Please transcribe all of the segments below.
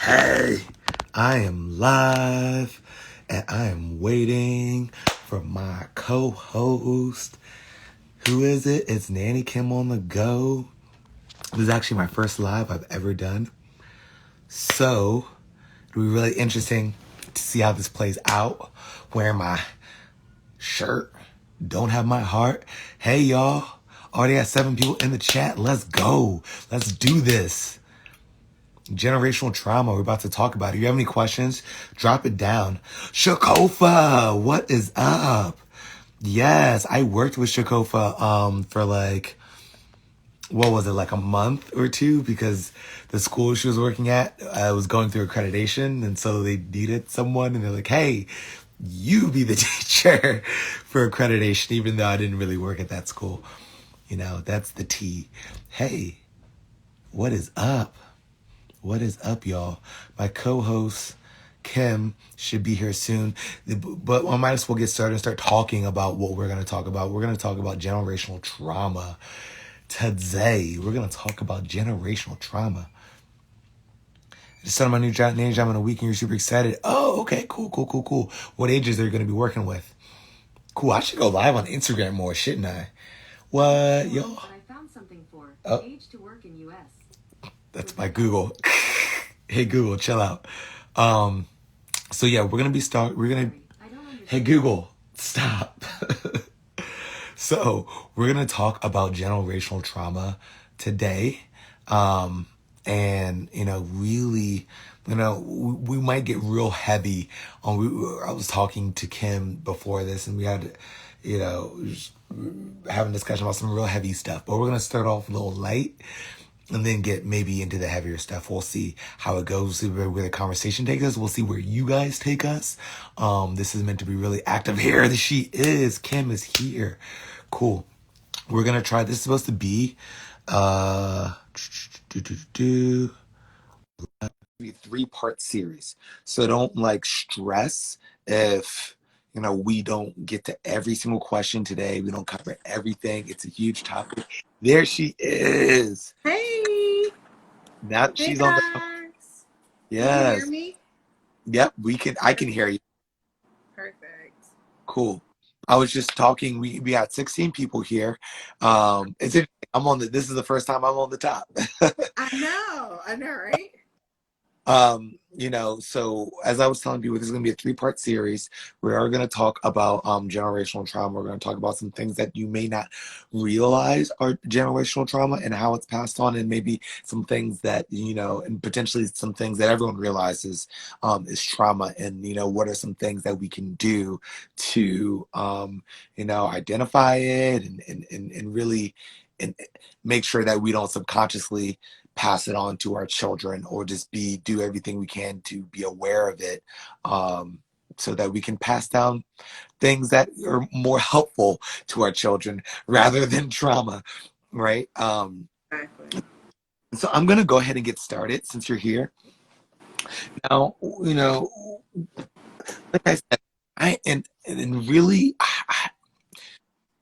Hey, I am live and I am waiting for my co-host. Who is it? It's Nanny Kim on the go. This is actually my first live I've ever done. So, it'll be really interesting to see how this plays out. Wearing my shirt, don't have my heart. Hey, y'all. Already got 7 people in the chat. Let's go. Let's do this. Generational trauma, we're about to talk about it. If you have any questions, drop it down. Shakofa, what is up? Yes, I worked with Shakofa for what was it, like a month or two, because the school she was working at was going through accreditation, and so they needed someone, and they're like, hey, you be the teacher for accreditation, even though I didn't really work at that school. You know, that's the T. Hey, what is up? What is up, y'all? My co-host, Kim, should be here soon. But I might as well get started and start talking about what we're going to talk about. We're going to talk about generational trauma. Today, we're going to talk about generational trauma. I just started my new nanny job in a week and you're super excited. Oh, okay, cool. What ages are you going to be working with? Cool, I should go live on Instagram more, shouldn't I? What, y'all? I found something for age to work in U.S. That's my Google. Hey, Google, chill out. So yeah, we're gonna hey Google, stop. So we're gonna talk about generational trauma today. And really, we might get real heavy on I was talking to Kim before this and we had having a discussion about some real heavy stuff, but we're gonna start off a little light and then get maybe into the heavier stuff. We'll see how it goes. We'll see where the conversation takes us. We'll see where you guys take us. This is meant to be really active. Here she is. Kim is here. Cool. We're going to try. This is supposed to be a 3-part series. So don't stress if we don't get to every single question today. We don't cover everything. It's a huge topic. There she is. Hey. Now she's on the. Yes. Can you hear me? Yep, we can. I can hear you. Perfect. Cool. I was just talking. We got 16 people here. It's I'm on the. This is the first time I'm on the top. I know, right? So as I was telling people, this is going to be a 3-part series. We are going to talk about generational trauma. We're going to talk about some things that you may not realize are generational trauma and how it's passed on, and maybe some things that and potentially some things that everyone realizes is trauma, and what are some things that we can do to identify it and really and make sure that we don't subconsciously pass it on to our children, or just do everything we can to be aware of it, so that we can pass down things that are more helpful to our children rather than trauma, right? Exactly. So I'm gonna go ahead and get started since you're here. Now, like I said, and really,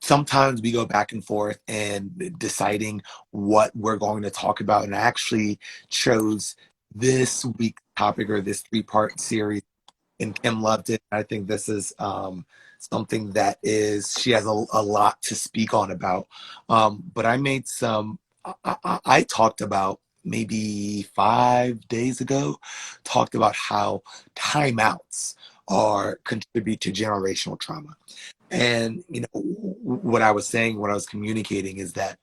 sometimes we go back and forth and deciding what we're going to talk about. And I actually chose this week's topic, or this 3-part series, and Kim loved it. I think this is something that she has a lot to speak on about. But I made I talked about maybe 5 days ago, talked about how timeouts contribute to generational trauma. And what I was saying, what I was communicating is that,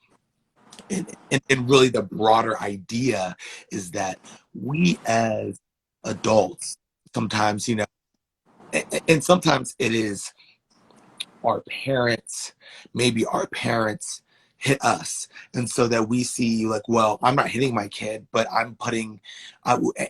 and really the broader idea is that we as adults sometimes, and sometimes it is maybe our parents hit us, and so that we see well, I'm not hitting my kid, but I'm putting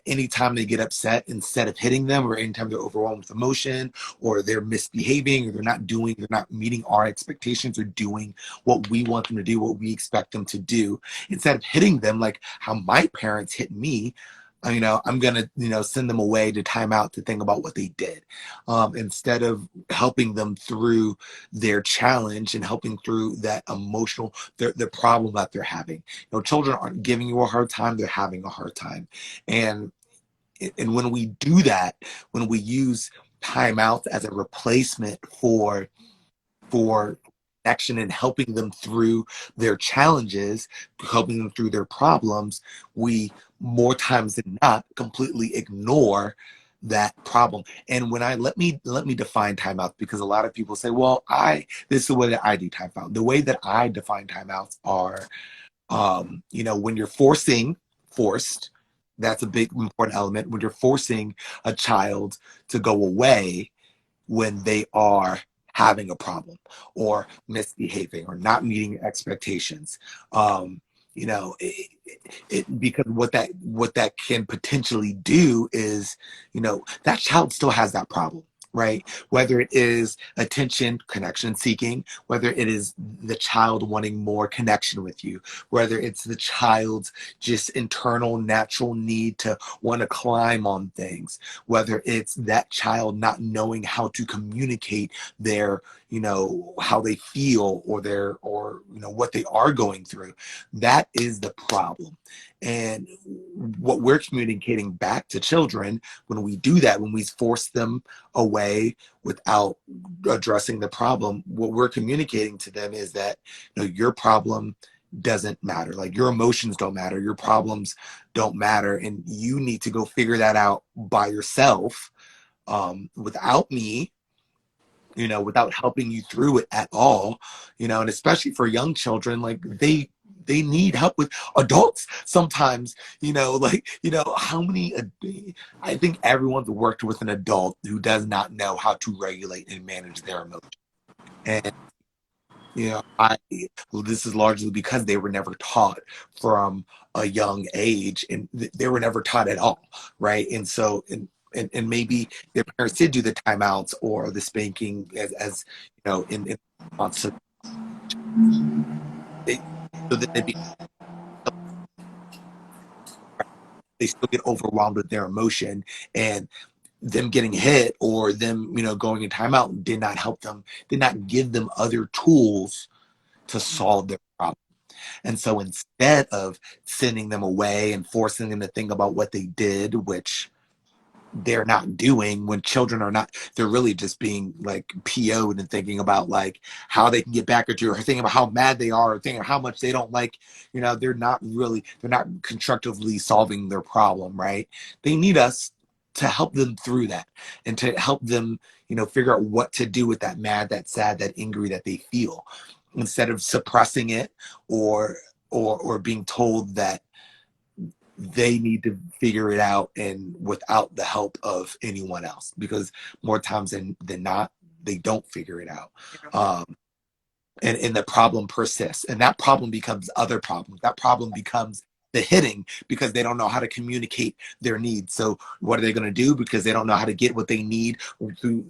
anytime they get upset, instead of hitting them, or anytime they're overwhelmed with emotion, or they're misbehaving, or they're not meeting our expectations, or doing what we want them to do, what we expect them to do, instead of hitting them like how my parents hit me, I'm gonna send them away to time out to think about what they did, instead of helping them through their challenge and helping through that emotional the problem that they're having. Children aren't giving you a hard time, they're having a hard time. And and when we do that, when we use timeouts as a replacement for action and helping them through their challenges, helping them through their problems, we more times than not completely ignore that problem. And when I let me define timeouts, because a lot of people say, well, I this is the way that I do timeout. The way that I define timeouts are when you're forced, that's a big important element. When you're forcing a child to go away when they are having a problem or misbehaving or not meeting expectations. Um, because what that can potentially do is, that child still has that problem, right? Whether it is attention, connection seeking, whether it is the child wanting more connection with you, whether it's the child's just internal natural need to want to climb on things, whether it's that child not knowing how to communicate their, how they feel or what they are going through. That is the problem. And what we're communicating back to children when we do that, when we force them away without addressing the problem, what we're communicating to them is that, your problem doesn't matter. Like, your emotions don't matter, your problems don't matter, and you need to go figure that out by yourself, without me, without helping you through it at all, and especially for young children, like they need help with adults sometimes, how many, I think everyone's worked with an adult who does not know how to regulate and manage their emotions. And, I, well, this is largely because they were never taught from a young age, and they were never taught at all, right? And so, and maybe their parents did do the timeouts or the spanking as in response to they, so that they still get overwhelmed with their emotion, and them getting hit or them going in timeout did not help them, did not give them other tools to solve their problem. And so instead of sending them away and forcing them to think about what they did, which they're not doing, when children are not, they're really just being like PO'd and thinking about like how they can get back at you, or thinking about how mad they are, or thinking how much they don't like, they're not constructively solving their problem, right? They need us to help them through that, and to help them, figure out what to do with that mad, that sad, that angry that they feel, instead of suppressing it, or or being told that they need to figure it out, and without the help of anyone else, because more times than not, they don't figure it out. Yeah. And the problem persists, and that problem becomes other problems. That problem becomes the hitting, because they don't know how to communicate their needs. So what are they going to do? Because they don't know how to get what they need through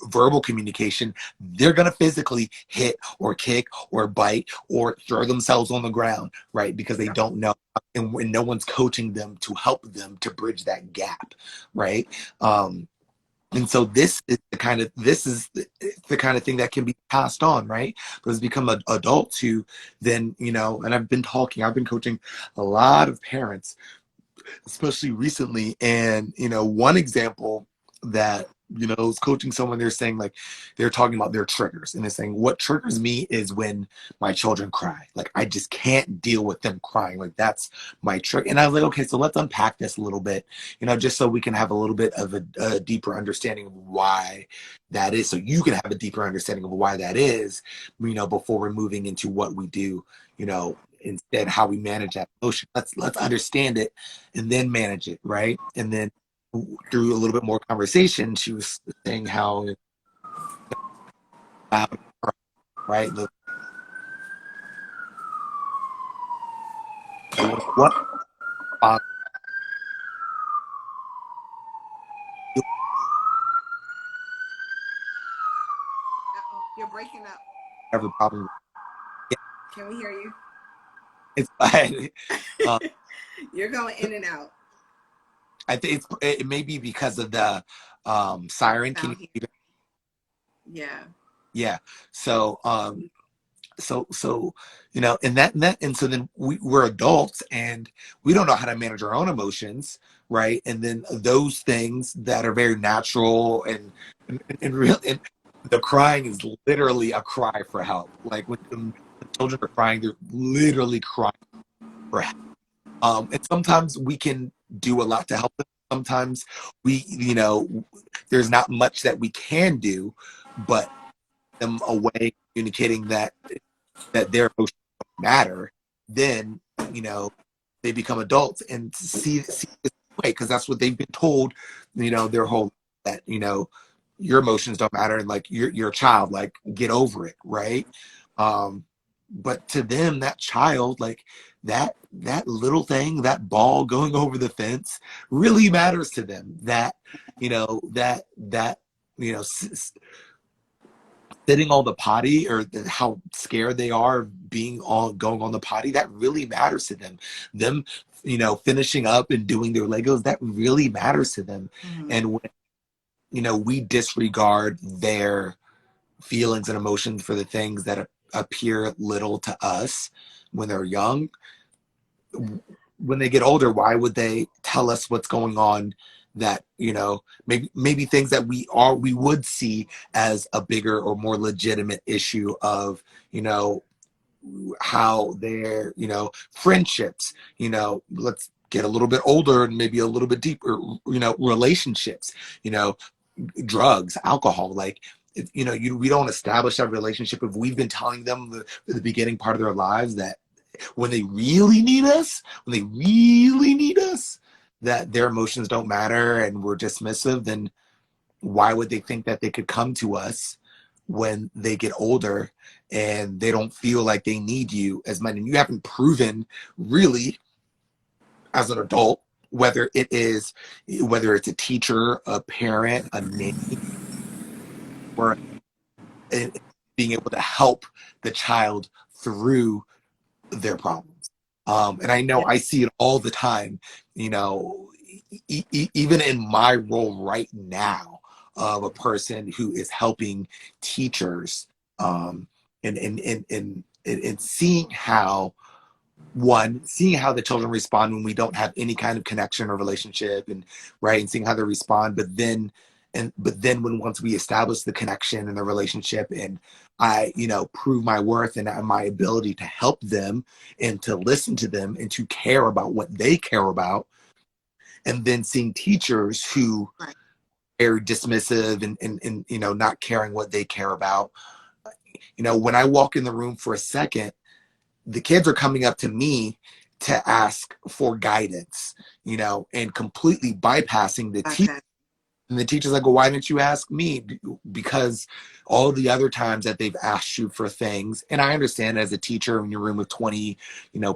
verbal communication, they're going to physically hit or kick or bite or throw themselves on the ground, right? Because they don't know, and when no one's coaching them to help them to bridge that gap, right? And so this is the kind of thing that can be passed on, right? Because become adults who then, and I've been coaching a lot of parents, especially recently. And, one example that, I was coaching someone, they're saying, like, they're talking about their triggers, and they're saying, what triggers me is when my children cry. Like, I just can't deal with them crying. Like, that's my trigger. And I was like, okay, so let's unpack this a little bit, just so we can have a little bit of a deeper understanding of why that is. So you can have a deeper understanding of why that is, before we're moving into what we do, instead, how we manage that emotion. Let's understand it and then manage it, right? And then through a little bit more conversation, she was saying how loud, right? What Uh-oh, you're breaking up. whatever problem. Yeah, Can we hear you? it's fine. You're going in and out. I think it may be because of the siren. Can Down you here. hear? Yeah. Yeah. So So and so then we're adults and we don't know how to manage our own emotions, right? And then those things that are very natural and real, and the crying is literally a cry for help. Like when the children are crying, they're literally crying for help. And sometimes we can do a lot to help them. Sometimes there's not much that we can do, but them away communicating that their emotions don't matter, then they become adults and see this way because that's what they've been told, their whole that your emotions don't matter and like you're a child, like get over it, right? Um, but to them, that child, like that little thing, that ball going over the fence, really matters to them. That you know sitting on the potty or how scared they are of being on going on the potty, that really matters to them finishing up and doing their Legos, that really matters to them. Mm-hmm. And when we disregard their feelings and emotions for the things that appear little to us when they're young, when they get older, why would they tell us what's going on that maybe things that we would see as a bigger or more legitimate issue of how their friendships, let's get a little bit older and maybe a little bit deeper, relationships, you know drugs, alcohol, like we don't establish that relationship if we've been telling them the beginning part of their lives that when they really need us, that their emotions don't matter and we're dismissive, then why would they think that they could come to us when they get older and they don't feel like they need you as much? And you haven't proven really as an adult whether it's a teacher, a parent, a nanny, or being able to help the child through their problems. And I know I see it all the time, even in my role right now of a person who is helping teachers, and seeing how the children respond when we don't have any kind of connection or relationship, and right, and seeing how they respond, but then when once we establish the connection and the relationship, and I prove my worth and my ability to help them and to listen to them and to care about what they care about, and then seeing teachers who Right. are dismissive and not caring what they care about. When I walk in the room for a second, the kids are coming up to me to ask for guidance, and completely bypassing the teacher. Okay. And the teacher's like, well, why didn't you ask me? Because all the other times that they've asked you for things, and I understand as a teacher in your room with 20,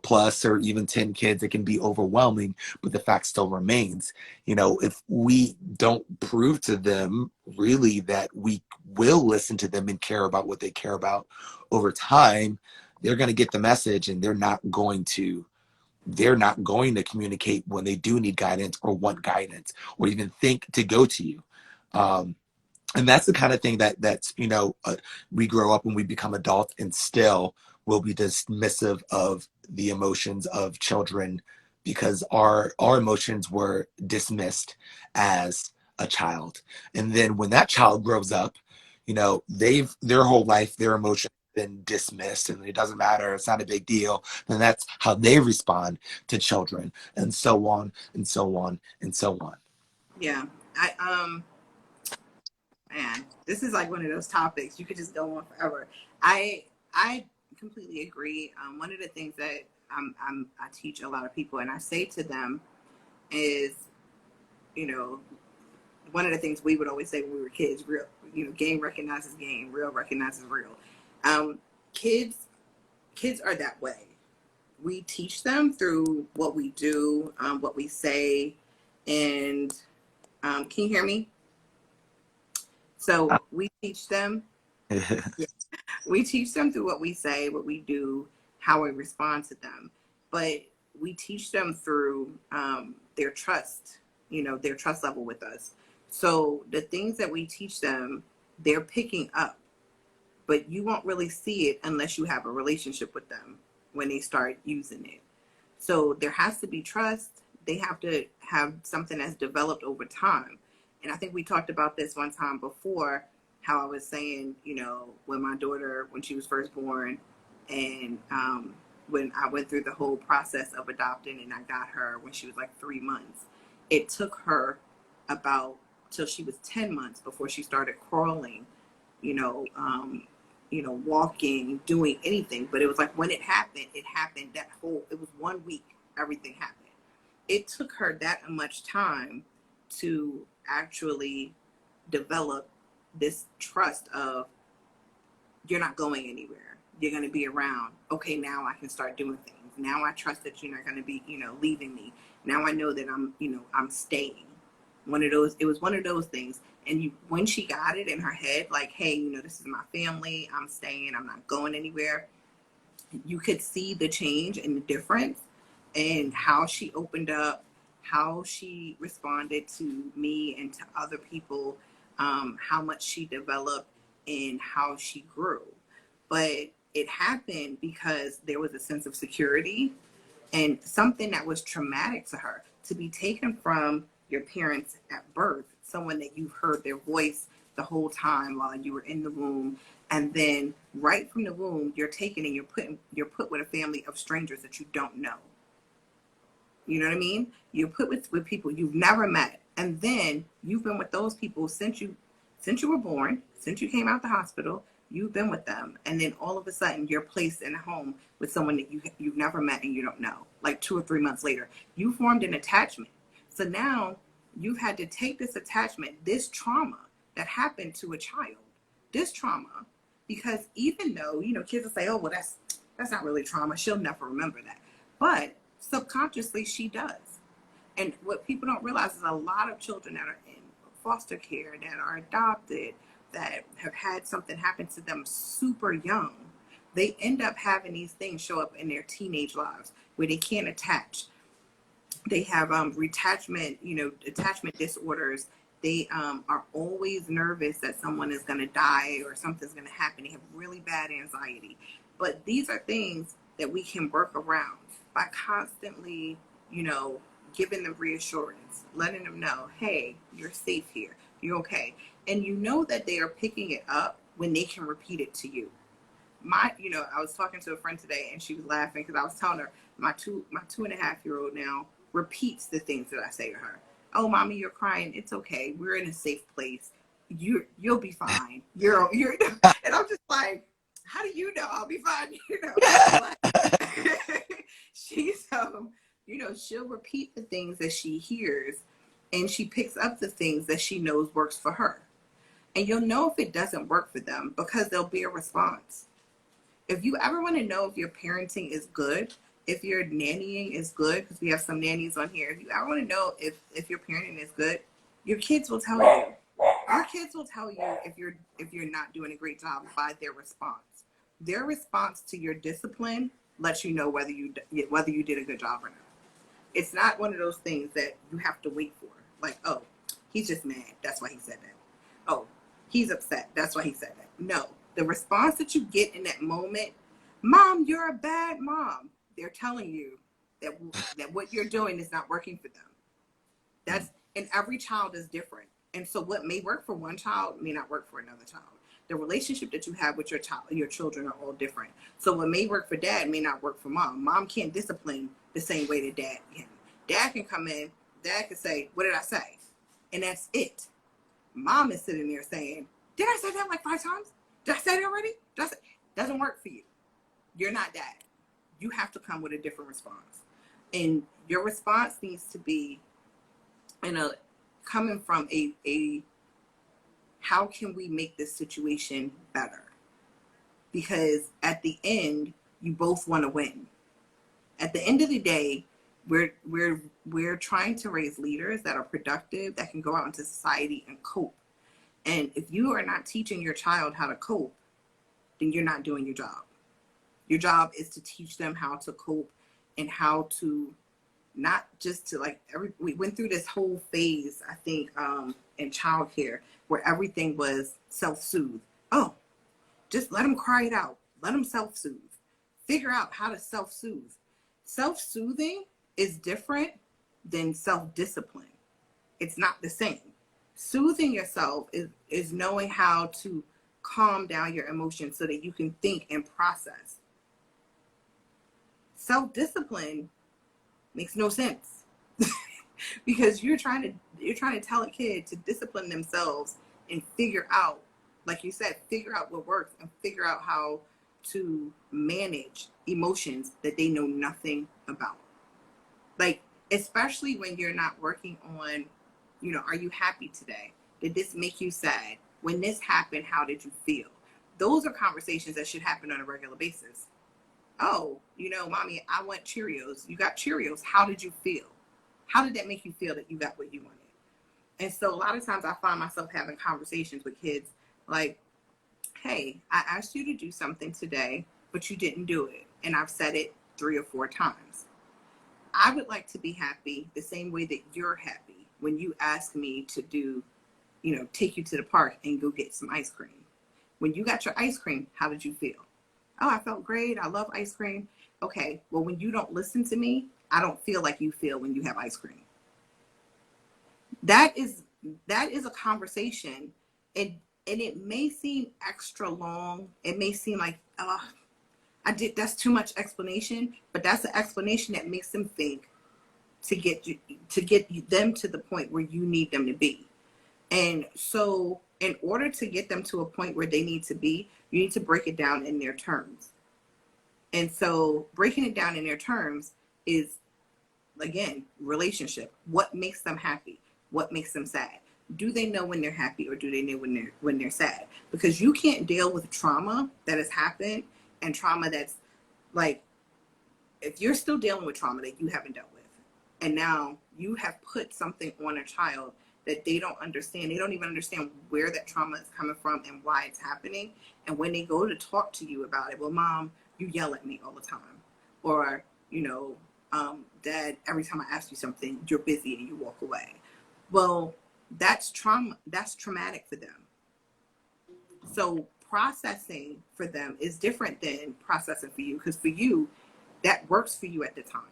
plus or even 10 kids, it can be overwhelming, but the fact still remains, if we don't prove to them really that we will listen to them and care about what they care about over time, they're going to get the message and they're not going to communicate when they do need guidance or want guidance or even think to go to you. Um, and that's the kind of thing that's we grow up and we become adults and still will be dismissive of the emotions of children because our emotions were dismissed as a child. And then when that child grows up, they've their whole life their emotions been dismissed and it doesn't matter, it's not a big deal, then that's how they respond to children, and so on and so on and so on. Yeah. I man, this is like one of those topics you could just go on forever. I completely agree. One of the things that I teach a lot of people and I say to them is, you know, one of the things we would always say when we were kids, real, game recognizes game, real recognizes real. Um, kids, kids are that way. We teach them through what we do, what we say, and can you hear me? So we teach them. We teach them through what we say, what we do, how we respond to them. But we teach them through their trust, their trust level with us. So the things that we teach them, they're picking up. but you won't really see it unless you have a relationship with them when they start using it. So there has to be trust. They have to have something that's developed over time. And I think we talked about this one time before, how I was saying, you know, when my daughter, when she was first born, and when I went through the whole process of adopting and I got her when she was like 3 months, it took her about till she was 10 months before she started crawling, you know, walking, doing anything. But it was like when it happened that whole, it was 1 week, everything happened. It took her that much time to actually develop this trust of, you're not going anywhere. You're going to be around. Okay, now I can start doing things. Now I trust that you're not going to be, you know, leaving me. Now I know that I'm staying. It was one of those things. And when she got it in her head, like, hey, you know, this is my family. I'm staying. I'm not going anywhere. You could see the change and the difference and how she opened up, how she responded to me and to other people, how much she developed and how she grew. But it happened because there was a sense of security and something that was traumatic to her, to be taken from your parents at birth, someone that you've heard their voice the whole time while you were in the womb, and then right from the womb you're taken and you're put with a family of strangers that you don't know. You know what I mean? You're put with people you've never met, and then you've been with those people since you were born, since you came out the hospital. You've been with them, and then all of a sudden you're placed in a home with someone that you've never met and you don't know. Like 2 or 3 months later, you formed an attachment. So now you've had to take this attachment, this trauma that happened to a child, this trauma, because even though, you know, kids will say, oh, well, that's not really trauma. She'll never remember that. But subconsciously she does. And what people don't realize is a lot of children that are in foster care, that are adopted, that have had something happen to them super young, they end up having these things show up in their teenage lives where they can't attach. They have reattachment, you know, attachment disorders. They are always nervous that someone is going to die or something's going to happen. They have really bad anxiety. But these are things that we can work around by constantly, you know, giving them reassurance, letting them know, hey, you're safe here. You're okay. And you know that they are picking it up when they can repeat it to you. I was talking to a friend today and she was laughing because I was telling her my 2.5-year-old now repeats the things that I say to her. Oh, mommy, you're crying. It's okay. We're in a safe place. You'll be fine. You're and I'm just like, how do you know I'll be fine? You know, like, she's she'll repeat the things that she hears and she picks up the things that she knows works for her. And you'll know if it doesn't work for them because there'll be a response. If you ever want to know if your parenting is good, if your nannying is good, because we have some nannies on here, if you ever want to know if your parenting is good, your kids will tell you. Your kids will tell you if you're not doing a great job by their response. Their response to your discipline lets you know whether you did a good job or not. It's not one of those things that you have to wait for. Like, oh, he's just mad. That's why he said that. Oh, he's upset. That's why he said that. No. The response that you get in that moment, Mom, you're a bad mom. They're telling you that what you're doing is not working for them. And every child is different. And so what may work for one child may not work for another child. The relationship that you have with your children are all different. So what may work for dad may not work for mom. Mom can't discipline the same way that dad can. Dad can come in, dad can say, what did I say? And that's it. Mom is sitting there saying, did I say that like 5 times? Did I say it already? Doesn't work for you. You're not dad. You have to come with a different response. And your response needs to be coming from a how can we make this situation better? Because at the end, you both want to win. At the end of the day, we're trying to raise leaders that are productive, that can go out into society and cope. And if you are not teaching your child how to cope, then you're not doing your job. Your job is to teach them how to cope and how to not just to we went through this whole phase, I think, in childcare where everything was self-soothe. Oh, Just let them cry it out. Let them self-soothe. Figure out how to self-soothe. Self-soothing is different than self-discipline. It's not the same. Soothing yourself is knowing how to calm down your emotions so that you can think and process. Self-discipline makes no sense because you're trying to tell a kid to discipline themselves and figure out, like you said, figure out what works and figure out how to manage emotions that they know nothing about. Like, especially when you're not working on, are you happy today? Did this make you sad? When this happened, how did you feel? Those are conversations that should happen on a regular basis. Oh, mommy, I want Cheerios. You got Cheerios. How did you feel? How did that make you feel that you got what you wanted? And so a lot of times I find myself having conversations with kids like, hey, I asked you to do something today, but you didn't do it. And I've said it 3 or 4 times. I would like to be happy the same way that you're happy when you ask me to do, take you to the park and go get some ice cream. When you got your ice cream, how did you feel? Oh, I felt great. I love ice cream. Okay, well, when you don't listen to me, I don't feel like you feel when you have ice cream. That is a conversation, and it may seem extra long. It may seem like, that's too much explanation, but that's the explanation that makes them think to get them to the point where you need them to be. And so in order to get them to a point where they need to be, you need to break it down in their terms. And so breaking it down in their terms is, again, relationship. What makes them happy? What makes them sad? Do they know when they're happy, or do they know when they're sad? Because you can't deal with trauma that has happened and trauma that's like, if you're still dealing with trauma that you haven't dealt with, and now you have put something on a child that they don't understand. They don't even understand where that trauma is coming from and why it's happening. And when they go to talk to you about it, well, mom, you yell at me all the time. Or, dad, every time I ask you something, you're busy and you walk away. Well, that's trauma. That's traumatic for them. So processing for them is different than processing for you, because for you, that works for you at the time.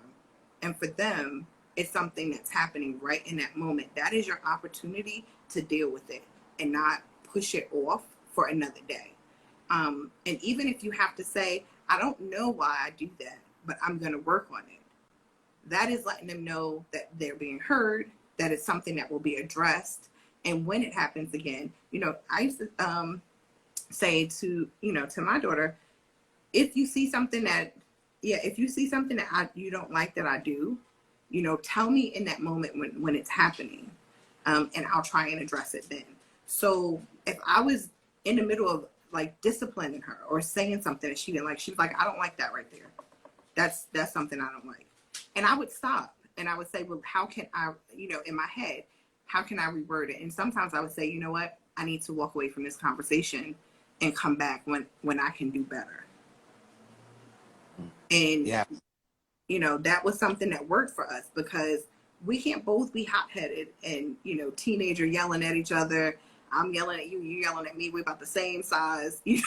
And for them, it's something that's happening right in that moment. That is your opportunity to deal with it and not push it off for another day. And even if you have to say, I don't know why I do that, but I'm going to work on it. That is letting them know that they're being heard, that it's something that will be addressed. And when it happens again, I used to say to my daughter, if you see something that you don't like that I do, tell me in that moment when it's happening, and I'll try and address it then. So if I was in the middle of like disciplining her or saying something that she didn't like, she was like, I don't like that right there. That's something I don't like. And I would stop and I would say, well, how can I, in my head, how can I reword it? And sometimes I would say, you know what, I need to walk away from this conversation and come back when I can do better. And Yeah. that was something that worked for us, because we can't both be hot-headed and, teenager yelling at each other. I'm yelling at you, you're yelling at me. We're about the same size, It's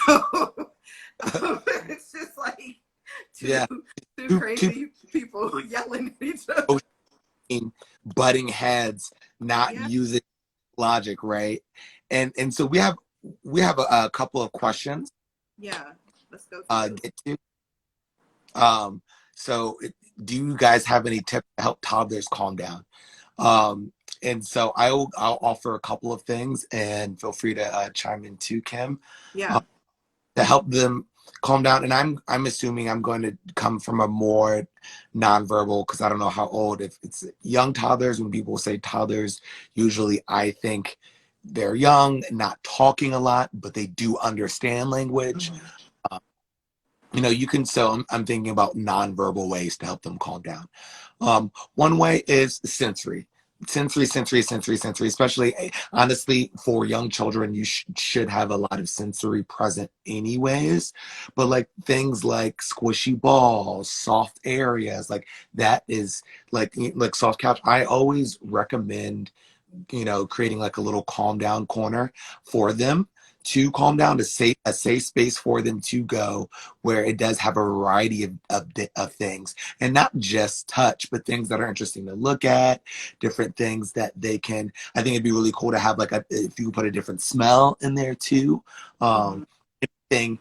just like two crazy people yelling at each other. Butting heads, not using logic, right? And so we have a couple of questions. Yeah, let's go through get to. So do you guys have any tips to help toddlers calm down? And so I'll offer a couple of things, and feel free to chime in too, Kim. Yeah. To help them calm down. And I'm assuming I'm going to come from a more nonverbal, because I don't know how old. If it's young toddlers, when people say toddlers, usually I think they're young, not talking a lot, but they do understand language. You can, so I'm thinking about nonverbal ways to help them calm down. One way is sensory, especially honestly for young children. You should have a lot of sensory present anyways, but like things like squishy balls, soft areas, like that is like soft couch. I always recommend creating like a little calm down corner for them to calm down, to a safe space for them to go, where it does have a variety of things, and not just touch, but things that are interesting to look at, different things that they can. I think it'd be really cool to have like if you put a different smell in there too. Mm-hmm. Thing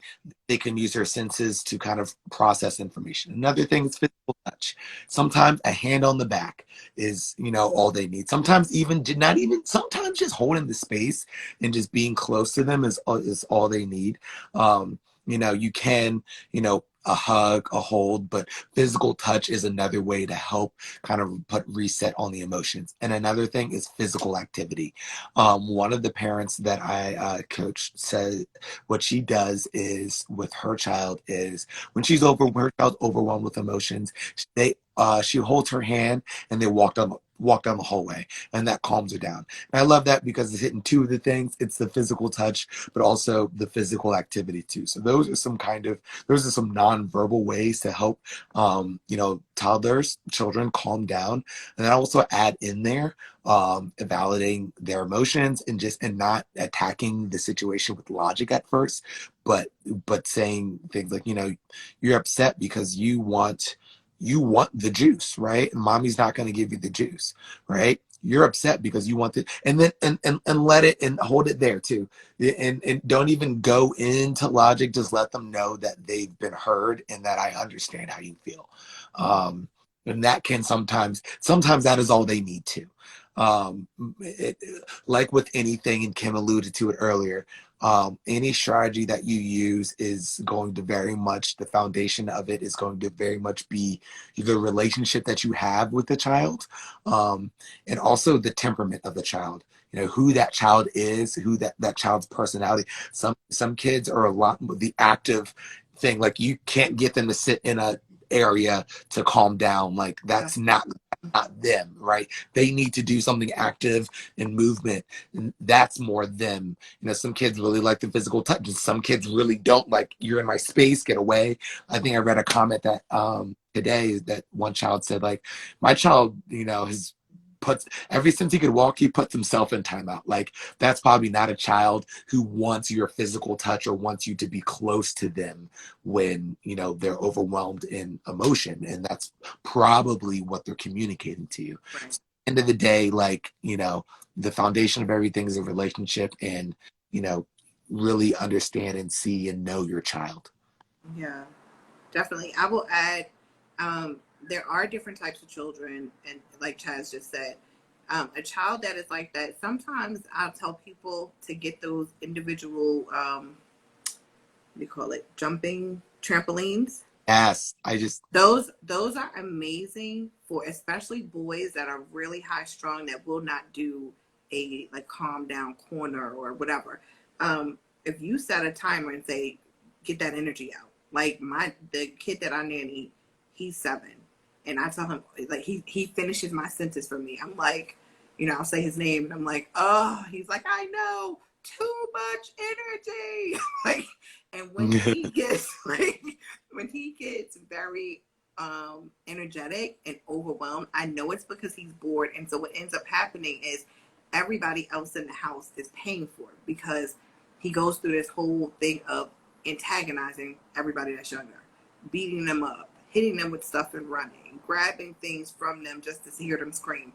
they can use their senses to kind of process information. Another thing is physical touch. Sometimes a hand on the back is, all they need. Sometimes even not even sometimes just holding the space and just being close to them is all they need. You can, a hug, a hold, but physical touch is another way to help kind of put reset on the emotions. And another thing is physical activity. One of the parents that I coach said what she does is with her child is when her child's overwhelmed with emotions, she holds her hand and they walk down the hallway, and that calms her down. And I love that because it's hitting two of the things. It's the physical touch, but also the physical activity too. So those are some nonverbal ways to help toddlers, children calm down. And then I also add in there validating their emotions and not attacking the situation with logic at first, but saying things like, you're upset because you want the juice, right? And mommy's not going to give you the juice, right? You're upset because you want it, and then and let it and hold it there too, and don't even go into logic. Just let them know that they've been heard and that I understand how you feel. And that can sometimes that is all they need to. Um, it, like with anything, and Kim alluded to it earlier, any strategy that you use is going to very much, the foundation of it is going to very much be the relationship that you have with the child, and also the temperament of the child. Who that child is, who that child's personality. Some kids are a lot the active thing. Like you can't get them to sit in a area to calm down. Like Yeah. that's not them, right? They need to do something active and movement, and that's more them. Some kids really like the physical touch, and some kids really don't. Like, you're in my space, get away. I think I read a comment that today that one child said, like, my child, has puts ever since he could walk, he puts himself in timeout. Like, that's probably not a child who wants your physical touch or wants you to be close to them when they're overwhelmed in emotion, and that's probably what they're communicating to you. Right. So, end of the day, like, the foundation of everything is a relationship, and you know really understand and see and know your child. Yeah. Definitely. I will add, there are different types of children, and like Chaz just said, a child that is like that, sometimes I'll tell people to get those individual, what do you call it, jumping trampolines. Yes, I just Those are amazing for especially boys that are really high strung that will not do a like calm down corner or whatever. If you set a timer and say, get that energy out. Like the kid that I nanny, he's 7. And I tell him, like, he finishes my sentence for me. I'm like, I'll say his name and I'm like, oh, he's like, I know, too much energy. Like, and when he gets like when he gets very energetic and overwhelmed, I know it's because he's bored. And so what ends up happening is everybody else in the house is paying for it because he goes through this whole thing of antagonizing everybody that's younger, beating them up, hitting them with stuff and running, grabbing things from them just to hear them scream.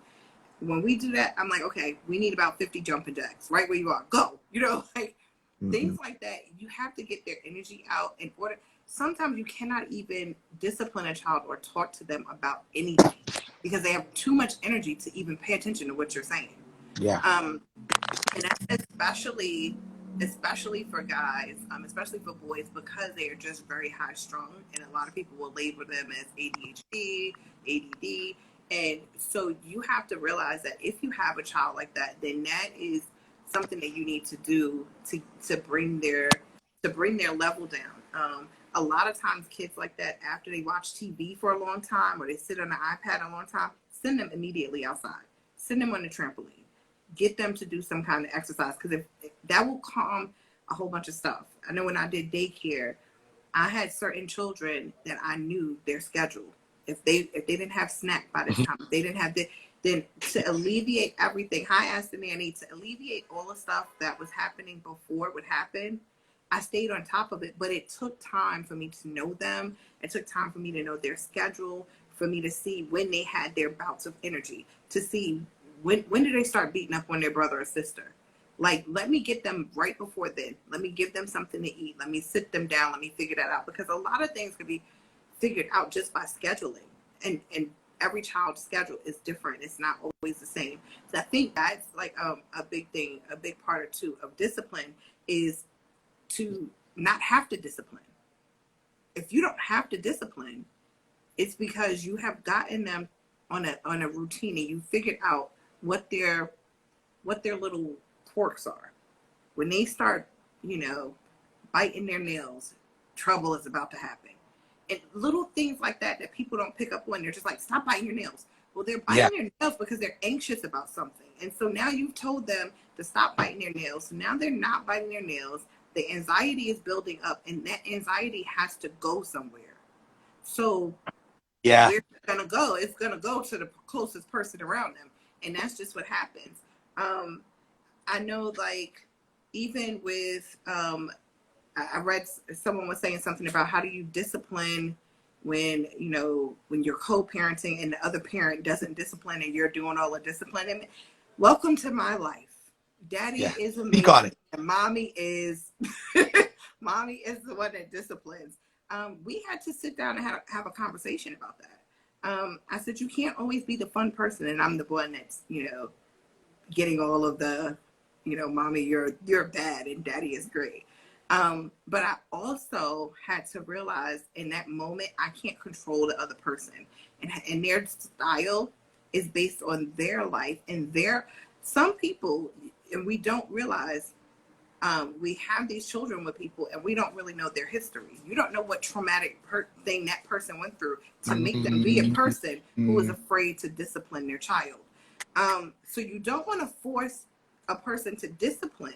When we do that, I'm like, okay, we need about 50 jumping jacks right where you are. Go. Like things Mhm. like that. You have to get their energy out in order. Sometimes you cannot even discipline a child or talk to them about anything because they have too much energy to even pay attention to what you're saying. Yeah. Um, and that's especially for guys, especially for boys, because they are just very high strung, and a lot of people will label them as ADHD, ADD, and so you have to realize that if you have a child like that, then that is something that you need to do to bring their level down. A lot of times, kids like that, after they watch TV for a long time or they sit on an iPad a long time, send them immediately outside. Send them on the trampoline, get them to do some kind of exercise because if that will calm a whole bunch of stuff. I know when I did daycare, I had certain children that I knew their schedule. If they didn't have snack by this time, if they didn't have then to alleviate everything, I asked the nanny to alleviate all the stuff that was happening before it would happen. I stayed on top of it, but it took time for me to know them. It took time for me to know their schedule, for me to see when they had their bouts of energy, to see when did they start beating up on their brother or sister. Like, let me get them right before then. Let me give them something to eat. Let me sit them down. Let me figure that out. Because a lot of things can be figured out just by scheduling. And every child's schedule is different. It's not always the same. So I think that's like a big thing, a big part or two of discipline is to not have to discipline. If you don't have to discipline, it's because you have gotten them on a routine and you figured out what their little quirks are. When they start, biting their nails, trouble is about to happen. And little things like that people don't pick up on. They're just like, stop biting your nails. Well, they're biting their nails because they're anxious about something. And so now you've told them to stop biting their nails. So now they're not biting their nails. The anxiety is building up, and that anxiety has to go somewhere. So where's it going to go? It's going to go to the closest person around them. And that's just what happens. I know, like, even with, I read someone was saying something about how do you discipline when you're co-parenting and the other parent doesn't discipline and you're doing all the discipline. Welcome to my life. Daddy is amazing. And mommy is mommy is the one that disciplines. We had to sit down and have a conversation about that. I said, you can't always be the fun person and I'm the one that's, getting all of the, mommy, you're bad and daddy is great. But I also had to realize in that moment, I can't control the other person, and their style is based on their life and some people, and we don't realize, we have these children with people and we don't really know their history. You don't know what traumatic thing that person went through to make them be a person who is afraid to discipline their child. So you don't want to force a person to discipline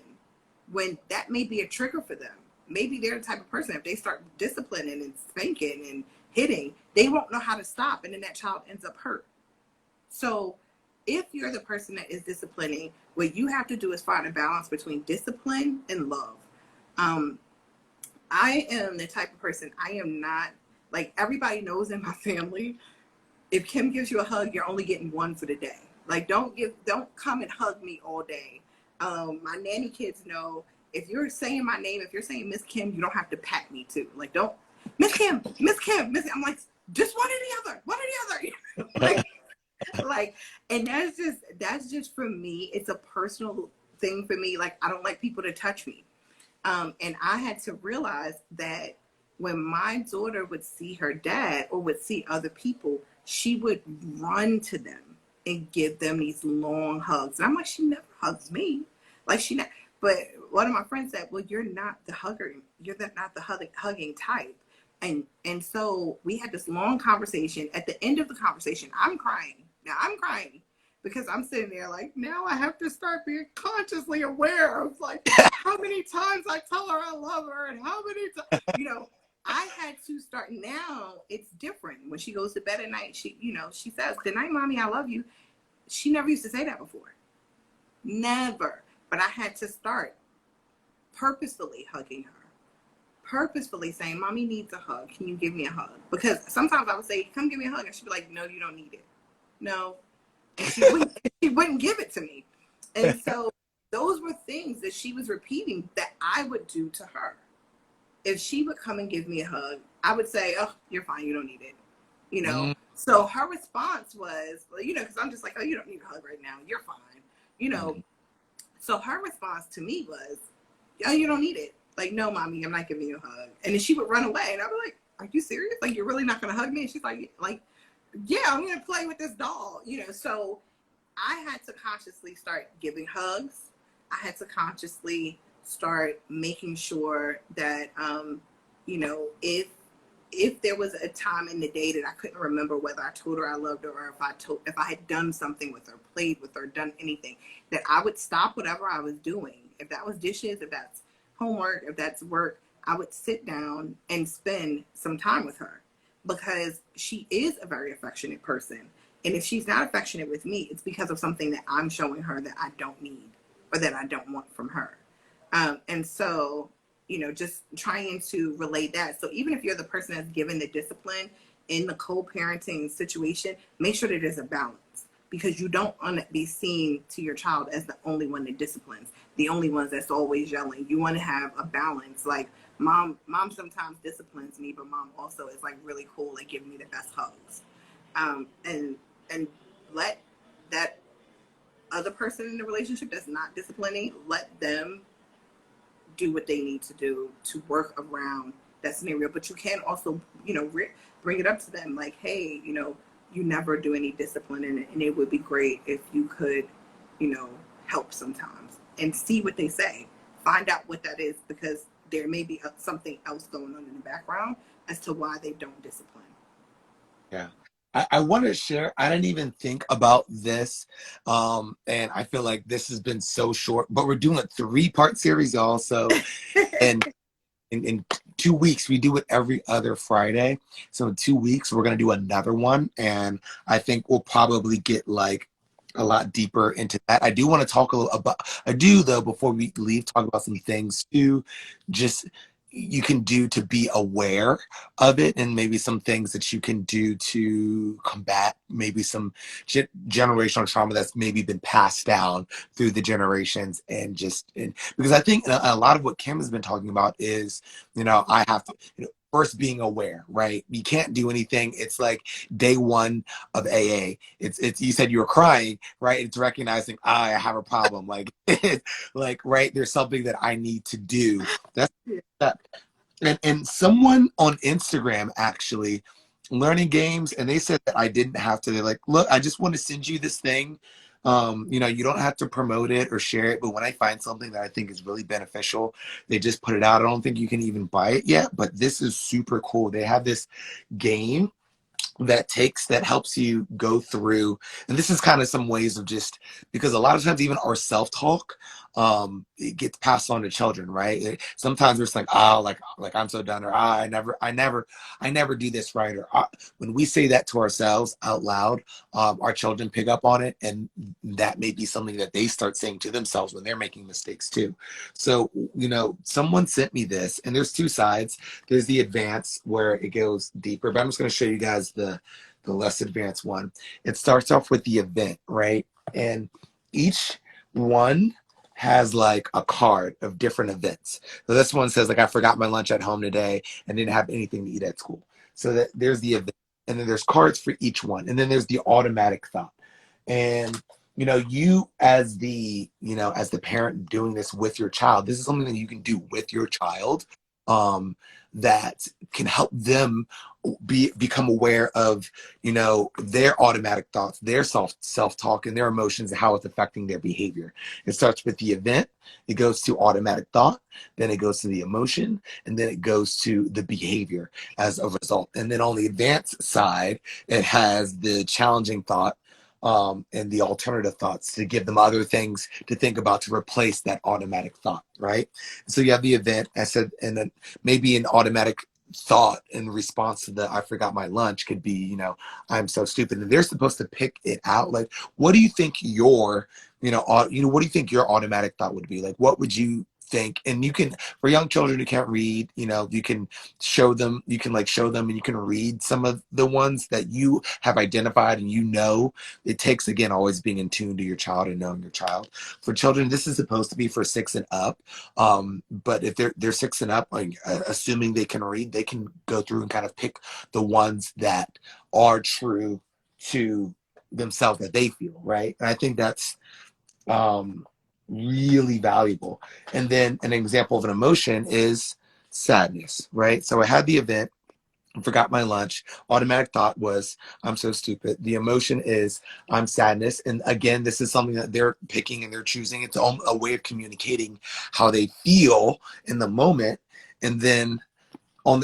when that may be a trigger for them. Maybe they're the type of person, if they start disciplining and spanking and hitting, they won't know how to stop, and then that child ends up hurt. So if you're the person that is disciplining, what you have to do is find a balance between discipline and love. I am the type of person, I am not, like, everybody knows in my family, if Kim gives you a hug, you're only getting one for the day. Like, don't come and hug me all day. My nanny kids know, if you're saying my name, if you're saying Miss Kim, you don't have to pat me too. Like, don't, Miss Kim, Miss Kim, Miss Kim. I'm like, just one or the other. Like, and that's just for me. It's a personal thing for me. Like, I don't like people to touch me. And I had to realize that when my daughter would see her dad or would see other people, she would run to them and give them these long hugs. And I'm like, she never hugs me. Like, but one of my friends said, well, you're not the hugger. You're not the hugging type. And so we had this long conversation. At the end of the conversation, I'm crying. Now I'm crying because I'm sitting there like, now I have to start being consciously aware of, like, how many times I tell her I love her and how many times, I had to start. Now it's different. When she goes to bed at night, she says, good night, mommy, I love you. She never used to say that before. Never. But I had to start purposefully hugging her. Purposefully saying, mommy needs a hug. Can you give me a hug? Because sometimes I would say, come give me a hug. And she'd be like, no, you don't need it. No. And she wouldn't give it to me. And so those were things that she was repeating that I would do to her. If she would come and give me a hug, I would say, oh, you're fine. You don't need it. So her response was, because I'm just like, oh, you don't need a hug right now. You're fine. So her response to me was, oh, you don't need it. Like, no, mommy, I'm not giving you a hug. And then she would run away. And I'd be like, are you serious? Like, you're really not going to hug me? And she's like, yeah, I'm going to play with this doll. So I had to consciously start giving hugs. I had to consciously start making sure that, if there was a time in the day that I couldn't remember whether I told her I loved her or if I had done something with her, played with her, done anything, that I would stop whatever I was doing. If that was dishes, if that's homework, if that's work, I would sit down and spend some time with her because she is a very affectionate person. And if she's not affectionate with me, it's because of something that I'm showing her that I don't need or that I don't want from her. And so, just trying to relate that. So even if you're the person that's given the discipline in the co-parenting situation, make sure that there's a balance, because you don't want to be seen to your child as the only one that disciplines, the only ones that's always yelling. You want to have a balance. Like mom sometimes disciplines me, but mom also is like really cool at giving me the best hugs. And let that other person in the relationship that's not disciplining, let them do what they need to do to work around that scenario. But you can also, bring it up to them like, hey, you never do any discipline in it, and it would be great if you could, help sometimes, and see what they say. Find out what that is, because there may be something else going on in the background as to why they don't discipline. Yeah. I want to share, I didn't even think about this. And I feel like this has been so short, but we're doing a 3-part series also. And in 2 weeks, we do it every other Friday. So in 2 weeks, we're going to do another one. And I think we'll probably get like a lot deeper into that. I do want to talk a little about, I do though, before we leave, talk about some things too, just you can do to be aware of it, and maybe some things that you can do to combat maybe some generational trauma that's maybe been passed down through the generations. And because I think a lot of what Kim has been talking about is, I have to, first being aware, right? You can't do anything. It's like day one of AA. It's you said you were crying, right? It's recognizing, I have a problem. Like, like, right, there's something that I need to do. That's that. And someone on Instagram actually learning games, and they said that I didn't have to. They're like, look, I just want to send you this thing. You don't have to promote it or share it, but when I find something that I think is really beneficial, they just put it out. I don't think you can even buy it yet, but this is super cool. They have this game that helps you go through, and this is kind of some ways of, just because a lot of times even our self-talk, it gets passed on to children, right? Sometimes we're just like, oh, like I'm so done, or I never do this right, or when we say that to ourselves out loud, our children pick up on it, and that may be something that they start saying to themselves when they're making mistakes too. So someone sent me this, and there's 2 sides. There's the advanced where it goes deeper, but I'm just going to show you guys the less advanced one. It starts off with the event, right? And each one has like a card of different events. So this one says, like, I forgot my lunch at home today and didn't have anything to eat at school. So that there's the event, and then there's cards for each one, and then there's the automatic thought. And you as the parent doing this with your child, this is something that you can do with your child, that can help them become aware of their automatic thoughts, their self-talk, and their emotions, and how it's affecting their behavior. It starts with the event, it goes to automatic thought, then it goes to the emotion, and then it goes to the behavior as a result. And then on the advanced side, it has the challenging thought, and the alternative thoughts, to give them other things to think about to replace that automatic thought, right? So you have the event, I said, and then maybe an automatic thought in response to the I forgot my lunch could be, I'm so stupid. And they're supposed to pick it out. Like, what do you think what do you think your automatic thought would be? Like, what would you think? And you can, for young children who can't read, you can show them, and you can read some of the ones that you have identified, and it takes, again, always being in tune to your child and knowing your child. For children, this is supposed to be for 6 and up. But if they're 6 and up, like, assuming they can read, they can go through and kind of pick the ones that are true to themselves, that they feel, right? And I think that's really valuable. And then an example of an emotion is sadness, right? So I had the event, forgot my lunch. Automatic thought was, I'm so stupid. The emotion is, I'm sadness. And again, this is something that they're picking and they're choosing. It's a way of communicating how they feel in the moment. And then on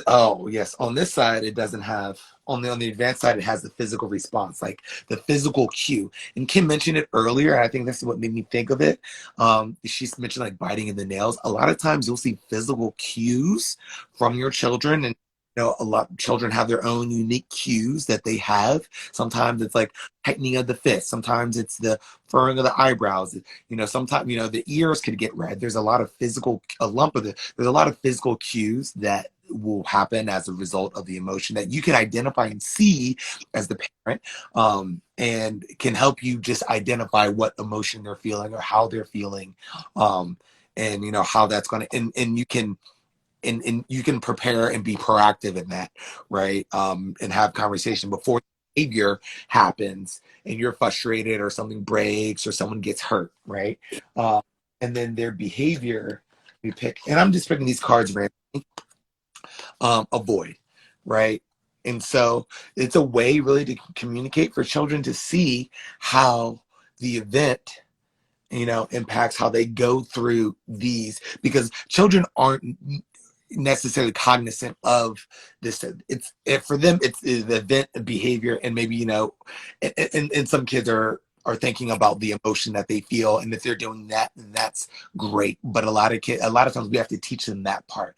this side, it doesn't have, on the advanced side, it has the physical response, like the physical cue. And Kim mentioned it earlier, and I think this is what made me think of it. She's mentioned like biting in the nails. A lot of times you'll see physical cues from your children, and a lot of children have their own unique cues that they have. Sometimes it's like tightening of the fist. Sometimes it's the furrowing of the eyebrows. Sometimes, the ears could get red. There's a lot of physical, there's a lot of physical cues that will happen as a result of the emotion that you can identify and see as the parent, and can help you just identify what emotion they're feeling or how they're feeling, and how that's going to, and you can prepare and be proactive in that, right? And have conversation before behavior happens and you're frustrated or something breaks or someone gets hurt, right? uh, and then their behavior, we pick, and I'm just picking these cards randomly. Avoid, right? And so it's a way really to communicate for children to see how the event, impacts how they go through these, because children aren't necessarily cognizant of this. For them, it's the event behavior, and maybe, and some kids are thinking about the emotion that they feel, and if they're doing that, then that's great. But a lot of times we have to teach them that part.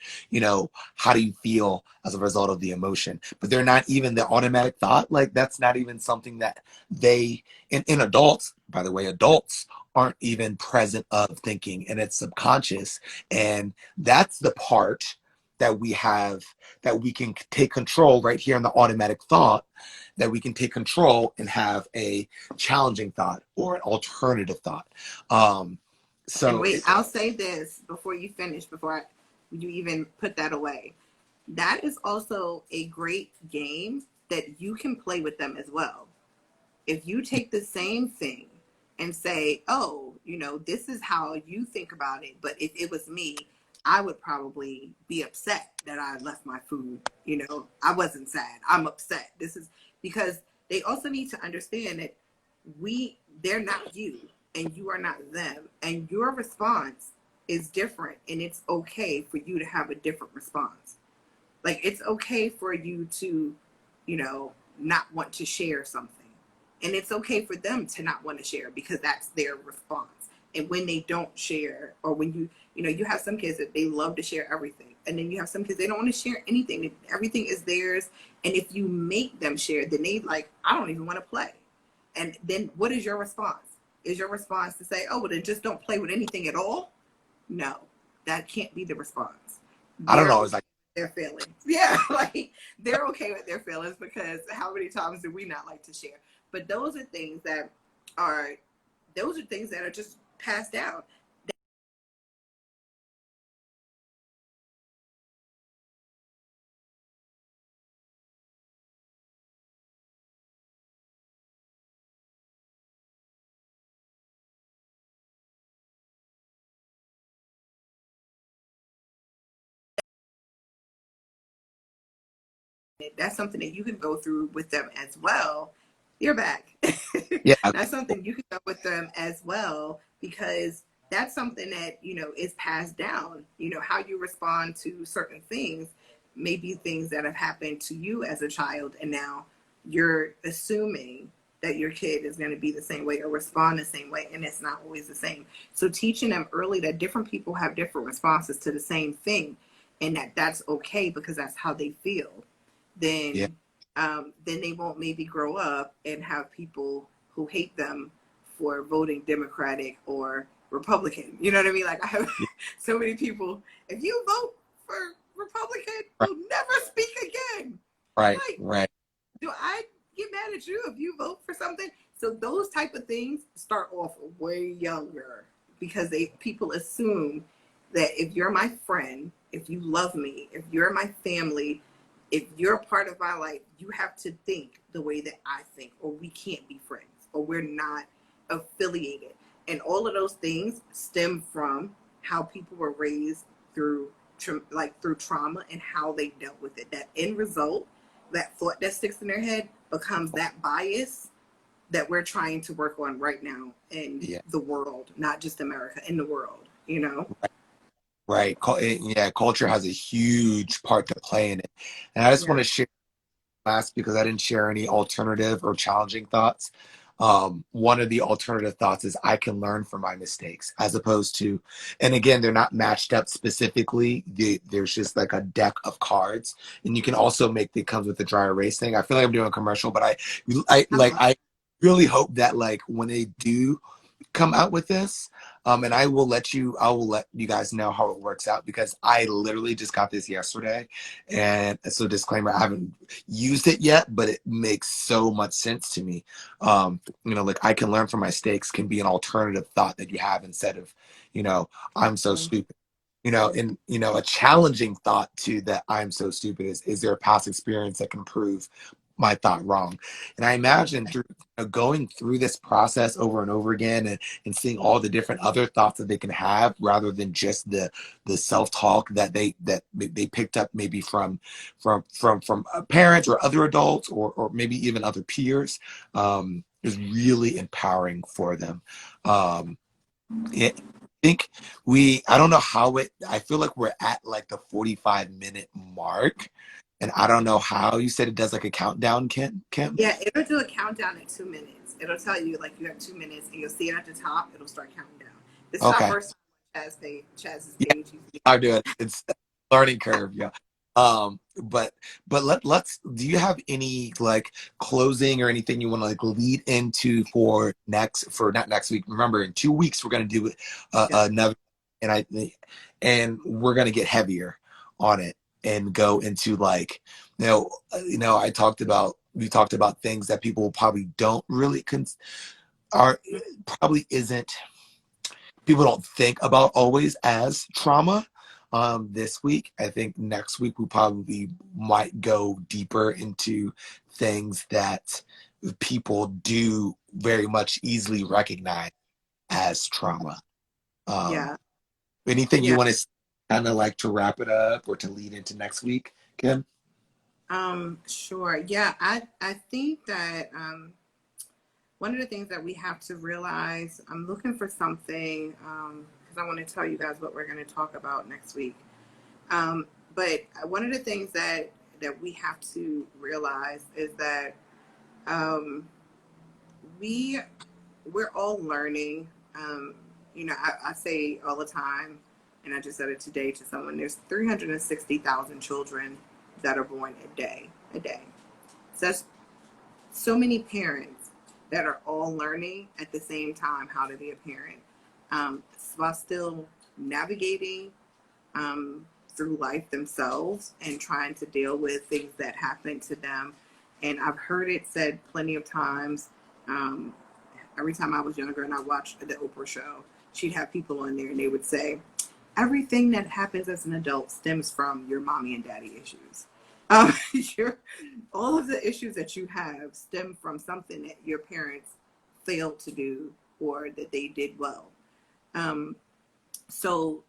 How do you feel as a result of the emotion? But they're not even the automatic thought. Like, that's not even something that they, in adults, by the way, adults aren't even present of thinking, and it's subconscious. And that's the part that we have, that we can take control right here in the automatic thought, that we can take control and have a challenging thought or an alternative thought. um And so wait, I'll say this before you finish, you even put that away. That is also a great game that you can play with them as well. If you take the same thing and say, oh, this is how you think about it, but if it was me, I would probably be upset that I left my food. I wasn't sad. I'm upset. This is because they also need to understand that they're not you and you are not them. And your response is different, and it's okay for you to have a different response. Like, it's okay for you to, not want to share something. And it's okay for them to not want to share because that's their response. And when they don't share, or when you have some kids that they love to share everything. And then you have some kids, they don't want to share anything. Everything is theirs. And if you make them share, then they like, I don't even want to play. And then what is your response? Is your response to say, oh, well, then just don't play with anything at all? No, that can't be the response. I don't They're know, okay it's like, with their feelings. Yeah, like, they're okay with their feelings, because how many times do we not like to share? But are those are things that are just passed down. That's something that you can go through with them as well. You're back. yeah. That's something you can go with them as well, because that's something that, is passed down. How you respond to certain things may be things that have happened to you as a child, and now you're assuming that your kid is going to be the same way or respond the same way, and it's not always the same. So teaching them early that different people have different responses to the same thing, and that's okay because that's how they feel, Yeah. then they won't maybe grow up and have people who hate them for voting Democratic or Republican. You know what I mean? Like, I have Yeah. so many people, if you vote for Republican, Right. we'll never speak again. Right. Like, Right. do I get mad at you if you vote for something? So those type of things start off way younger, because people assume that if you're my friend, if you love me, if you're my family, if you're a part of my life, you have to think the way that I think, or we can't be friends, or we're not affiliated. And all of those things stem from how people were raised through through trauma and how they dealt with it. That end result, that thought that sticks in their head, becomes that bias that we're trying to work on right now in Yeah. the world, not just America, in the world. Right. Yeah, culture has a huge part to play in it. And I just want Yeah. to share last, because I didn't share any alternative or challenging thoughts. one of the alternative thoughts is I can learn from my mistakes as opposed to, and again, they're not matched up specifically. There's just like a deck of cards, and you can also make it comes with the dry erase thing. I feel like I'm doing a commercial, but I really hope that like when they do come out with this. And I will let you guys know how it works out because I literally just got this yesterday. And so disclaimer, I haven't used it yet, but it makes so much sense to me. Like I can learn from my mistakes can be an alternative thought that you have instead of, I'm so stupid. And a challenging thought to that I'm so stupid is there a past experience that can prove my thought wrong? And I imagine through going through this process over and over again and seeing all the different other thoughts that they can have rather than just the self-talk that they picked up maybe from parents or other adults or maybe even other peers, is really empowering for them. I think I don't know how I feel like we're at like the 45-minute mark. And I don't know how you said it does like a countdown, Kim? Yeah, it'll do a countdown at 2 minutes. It'll tell you like you have 2 minutes, and you'll see it at the top. It'll start counting down. This is our Okay. first time on Chaz's Yeah, page. I'm doing it. It's a learning curve. Yeah. But let's do you have any like closing or anything you want to like lead into for not next week? Remember, in 2 weeks we're gonna do Yeah. another, and and we're gonna get heavier on it and go into like we talked about things that people probably don't really are probably isn't people don't think about always as trauma. This week, I think next week we probably might go deeper into things that people do very much easily recognize as trauma. Um, Yeah. anything you Yeah. want to kind of like to wrap it up or to lead into next week, Kim? Sure. Yeah, I think that one of the things that we have to realize, I'm looking for something because I want to tell you guys what we're going to talk about next week. But one of the things that we have to realize is that um, we we're all learning. I say all the time, and I just said it today to someone. There's 360,000 children that are born a day. A day. So that's so many parents that are all learning at the same time how to be a parent, while still navigating through life themselves and trying to deal with things that happen to them. And I've heard it said plenty of times. Um, every time I was younger and I watched the Oprah show, she'd have people on there and they would say, everything that happens as an adult stems from your mommy and daddy issues. Um, your, all of the issues that you have stem from something that your parents failed to do or that they did well. Um, so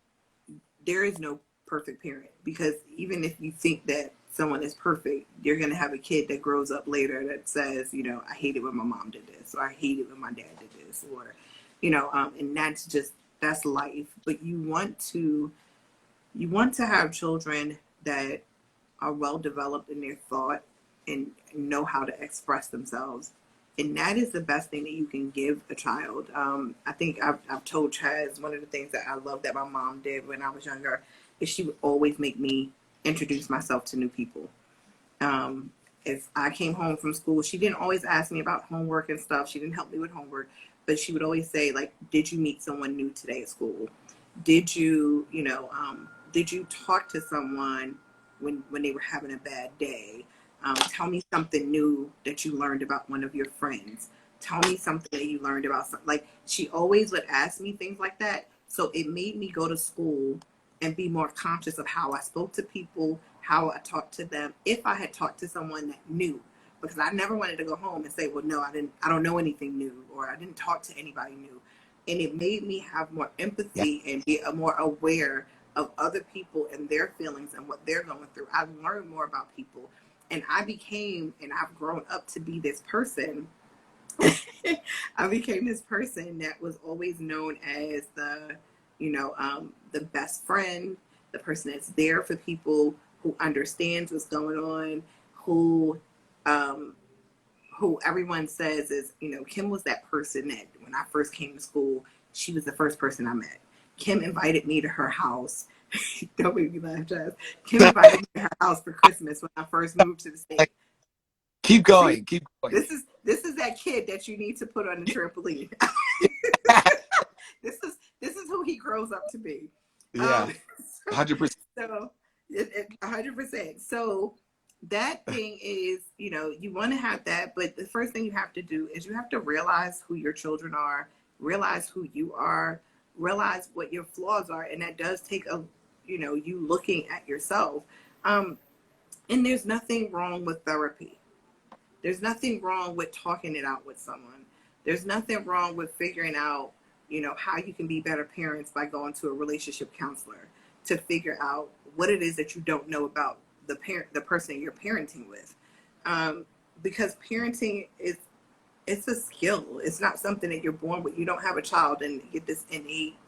there is no perfect parent because even if you think that someone is perfect, you're going to have a kid that grows up later that says, I hate it when my mom did this, or I hate it when my dad did this, or, and that's life. But you want to have children that are well developed in their thought and know how to express themselves. And that is the best thing that you can give a child. I think I've told Chaz one of the things that I love that my mom did when I was younger is she would always make me introduce myself to new people. Um, if I came home from school, she didn't always ask me about homework and stuff. She didn't help me with homework, but she would always say, like, did you meet someone new today at school? Did you talk to someone when they were having a bad day? Tell me something new that you learned about one of your friends. Tell me something that you learned about something. Like, she always would ask me things like that. So it made me go to school and be more conscious of how I spoke to people, how I talked to them. If I had talked to someone that knew, because I never wanted to go home and say, well, no, I don't know anything new, or I didn't talk to anybody new. And it made me have more Yeah. empathy and be more aware of other people and their feelings and what they're going through. I learned more about people, and I've grown up to be this person. I became this person that was always known as the best friend, the person that's there for people, who understands what's going on, who um, who everyone says is, Kim was that person that when I first came to school, she was the first person I met. Kim invited me to her house. Don't make me laugh, Jazz. Kim invited me to her house for Christmas when I first moved to the Like, state. keep See, going, keep going. this is that kid that you need to put on the trampoline. This is who he grows up to be. Yeah, Um, so, 100%. so 100%. So that thing is, you want to have that, but the first thing you have to do is you have to realize who your children are, realize who you are, realize what your flaws are, and that does take you looking at yourself. Um, and there's nothing wrong with therapy. There's nothing wrong with talking it out with someone. There's nothing wrong with figuring out, how you can be better parents by going to a relationship counselor to figure out what it is that you don't know about the person you're parenting with. Um, because parenting it's a skill. It's not something that you're born with. You don't have a child and get this innate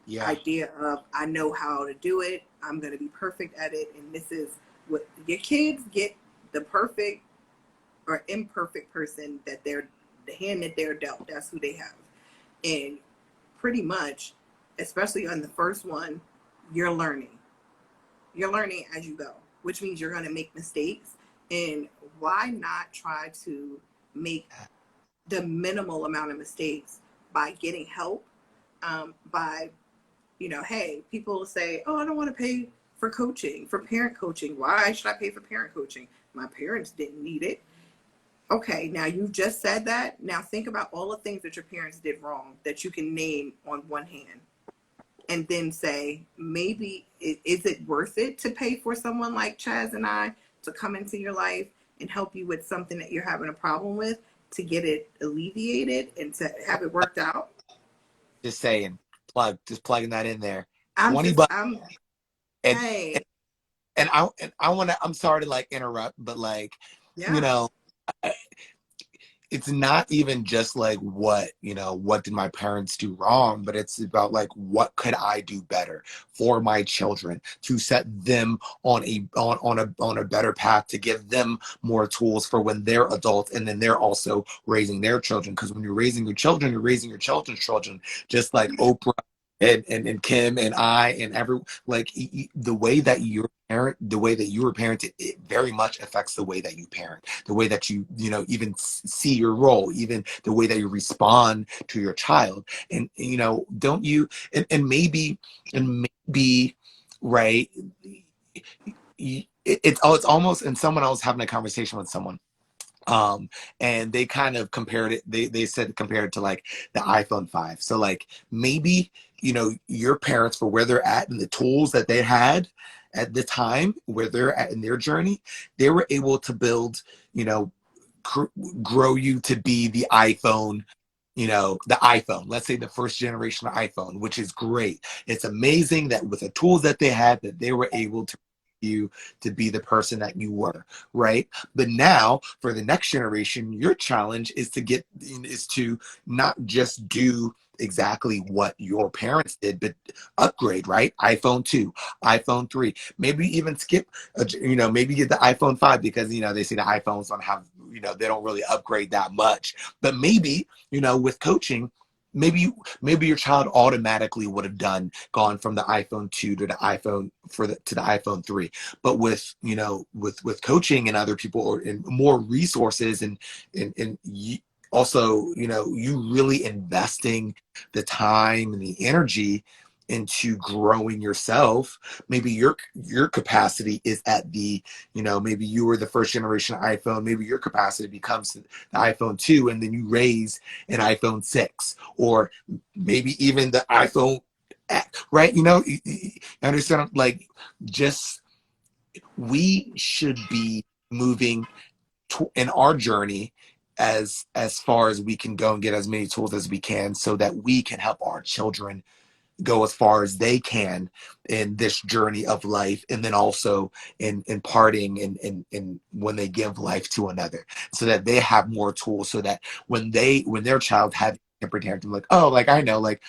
Yeah, idea of I know how to do it. I'm going to be perfect at it, and this is what your kids get: the perfect or imperfect person that they're the hand that they're dealt. That's who they have, and pretty much, especially on the first one, you're learning. You're learning as you go, which means you're going to make mistakes. And why not try to make the minimal amount of mistakes by getting help? By hey, people say, oh, I don't want to pay for coaching, for parent coaching. Why should I pay for parent coaching? My parents didn't need it. Okay, now you just said that. Now think about all the things that your parents did wrong that you can name on one hand. And then say, maybe is it worth it to pay for someone like Chaz and I to come into your life and help you with something that you're having a problem with to get it alleviated and to have it worked out? just saying, just plugging that in there. I'm 20 just, bucks. I'm, And, hey, I want to, I'm sorry to like interrupt, but like, you yeah. know, it's not even just like what did my parents do wrong, but it's about like what could I do better for my children to set them on a better path, to give them more tools for when they're adults, and then they're also raising their children, because when you're raising your children, you're raising your children's children, just like Oprah and Kim and I and every like the way that you're parent, the way that you were parented, it very much affects the way that you parent, the way that even see your role, even the way that you respond to your child. And don't you and maybe right, it's almost, and someone else having a conversation with someone, and they kind of compared it, they said compared it to like the iPhone 5. So like maybe your parents, for where they're at and the tools that they had at the time where they're at in their journey, they were able to build, you know gr- grow you to be the iPhone, let's say the first generation iPhone, which is great. It's amazing that with the tools that they had, that they were able to you to be the person that you were, right? But now for the next generation, your challenge is to not just do exactly what your parents did, but upgrade, right? iPhone 2, iPhone 3, maybe even skip, maybe get the iPhone 5, because they say the iPhones don't have, they don't really upgrade that much. But maybe, with coaching, maybe your child automatically would have gone from the iPhone 2 to the iPhone to the iPhone 3. But with with coaching and other people, or and more resources, and also you really investing the time and the energy into growing yourself, maybe your capacity is at the, maybe you were the first generation iPhone, maybe your capacity becomes the iPhone 2, and then you raise an iPhone 6, or maybe even the iPhone X, right? You understand, like, just we should be moving in our journey as far as we can go, and get as many tools as we can, so that we can help our children go as far as they can in this journey of life, and then also in parting, and when they give life to another, so that they have more tools, so that when their child have temper tantrum, like, oh, like I know, like,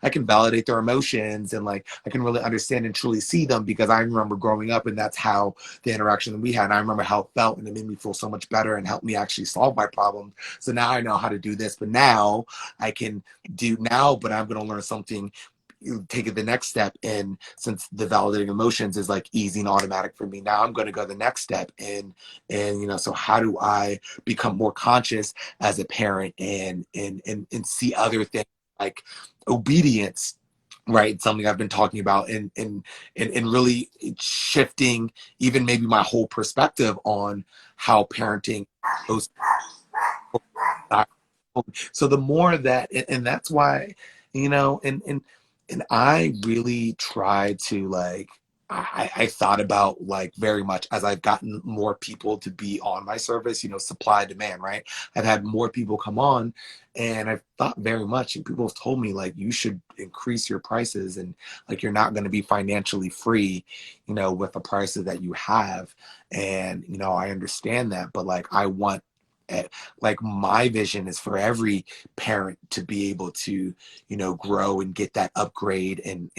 I can validate their emotions, and like I can really understand and truly see them, because I remember growing up and that's how the interaction that we had. And I remember how it felt, and it made me feel so much better and helped me actually solve my problem. So now I know how to do this, but now I can do now, but I'm going to learn something, take it the next step. And since the validating emotions is like easy and automatic for me, now I'm going to go the next step. And so how do I become more conscious as a parent, and see other things like obedience, right? Something I've been talking about, and really shifting even maybe my whole perspective on how parenting goes. So the more that, and that's why, and I really try to like, I thought about like very much as I've gotten more people to be on my service, supply demand, right? I've had more people come on, and I've thought very much, and people have told me like, you should increase your prices, and like, you're not going to be financially free, with the prices that you have. And, I understand that, but like, I want, like, my vision is for every parent to be able to grow and get that upgrade, and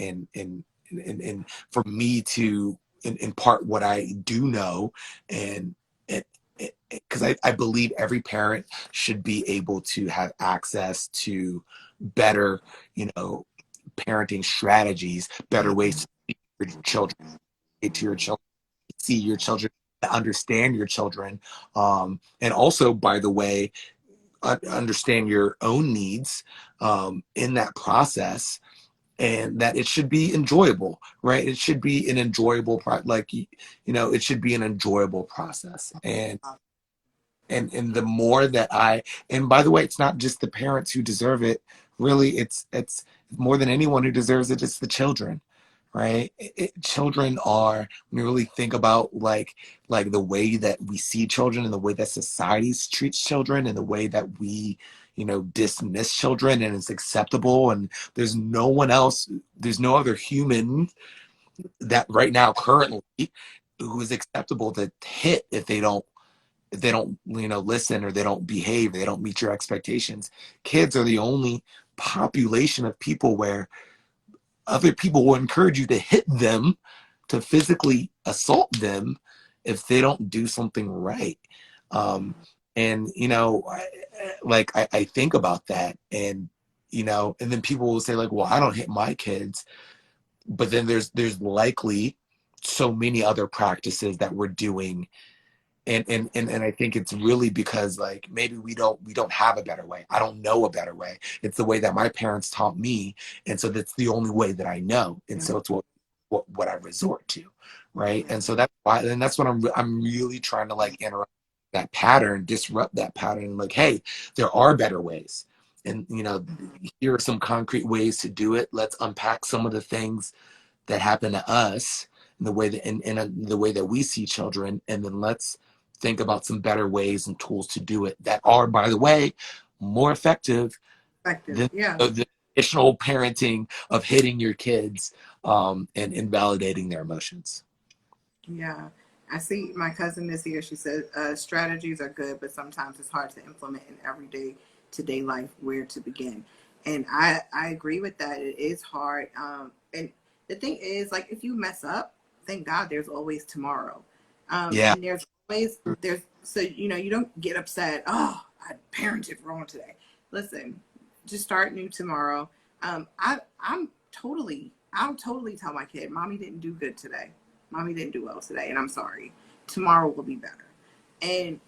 for me to impart what I do know. And because I believe every parent should be able to have access to better parenting strategies, better ways to teach your children, to your children, see your children, understand your children, and also, by the way, understand your own needs, in that process, and that it should be enjoyable, right? It should be an enjoyable it should be an enjoyable process. And the more that and by the way, it's not just the parents who deserve it. Really, it's more than anyone who deserves it, it's the children, right? Children are, when you really think about like the way that we see children, and the way that society treats children, and the way that we dismiss children, and it's acceptable, and there's no one else, there's no other human that right now currently who is acceptable to hit if they don't listen, or they don't behave, they don't meet your expectations. Kids are the only population of people where other people will encourage you to hit them, to physically assault them if they don't do something right. And I think about that, and then people will say like, well, I don't hit my kids, but then there's likely so many other practices that we're doing. And I think it's really because like maybe we don't have a better way. I don't know a better way. It's the way that my parents taught me, and so that's the only way that I know. And so it's what I resort to, right? And so that's why, and that's what I'm really trying to like interrupt that pattern, disrupt that pattern. Like, hey, there are better ways, and here are some concrete ways to do it. Let's unpack some of the things that happen to us, in the way that in the way that we see children, and then let's think about some better ways and tools to do it that are, by the way, more effective Effective. than Yeah. the traditional parenting of hitting your kids, and invalidating their emotions. Yeah. I see my cousin is here. She said strategies are good, but sometimes it's hard to implement in everyday today life. Where to begin? And I agree with that. It is hard. And the thing is, like, if you mess up, thank God there's always tomorrow. Yeah. And there's so you don't get upset. Oh, I parented wrong today. Listen, just start new tomorrow. I'll totally tell my kid, mommy didn't do good today. Mommy didn't do well today, and I'm sorry. Tomorrow will be better. And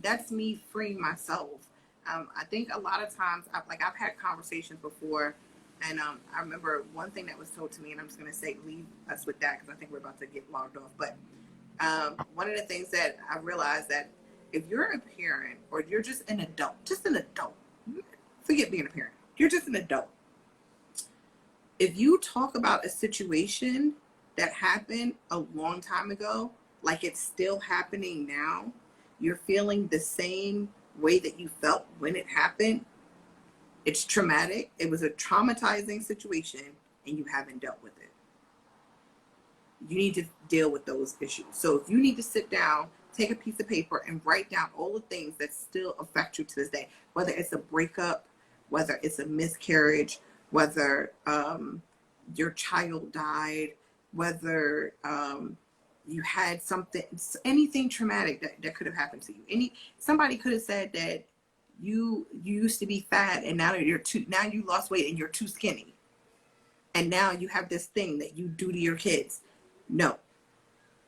that's me freeing myself. I think a lot of times, I've had conversations before, and I remember one thing that was told to me, and I'm just going to say, leave us with that because I think we're about to get logged off. But one of the things that I realized, that if you're a parent or you're just an adult, forget being a parent, you're just an adult. If you talk about a situation that happened a long time ago, like it's still happening now, you're feeling the same way that you felt when it happened. It's traumatic. It was a traumatizing situation, and you haven't dealt with it. You need to deal with those issues. So if you need to sit down, take a piece of paper, and write down all the things that still affect you to this day, whether it's a breakup, whether it's a miscarriage, whether your child died, whether you had something, anything traumatic that could have happened to you. Somebody could have said that you used to be fat and now now you lost weight and you're too skinny. And now you have this thing that you do to your kids. No,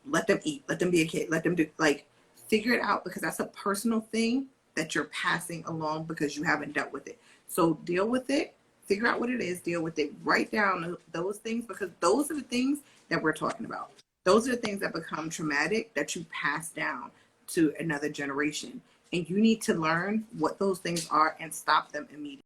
let them eat, let them be a kid, let them do, like, figure it out, because that's a personal thing that you're passing along because you haven't dealt with it. So deal with it, figure out what it is, deal with it, write down those things, because those are the things that we're talking about. Those are the things that become traumatic that you pass down to another generation. And you need to learn what those things are and stop them immediately.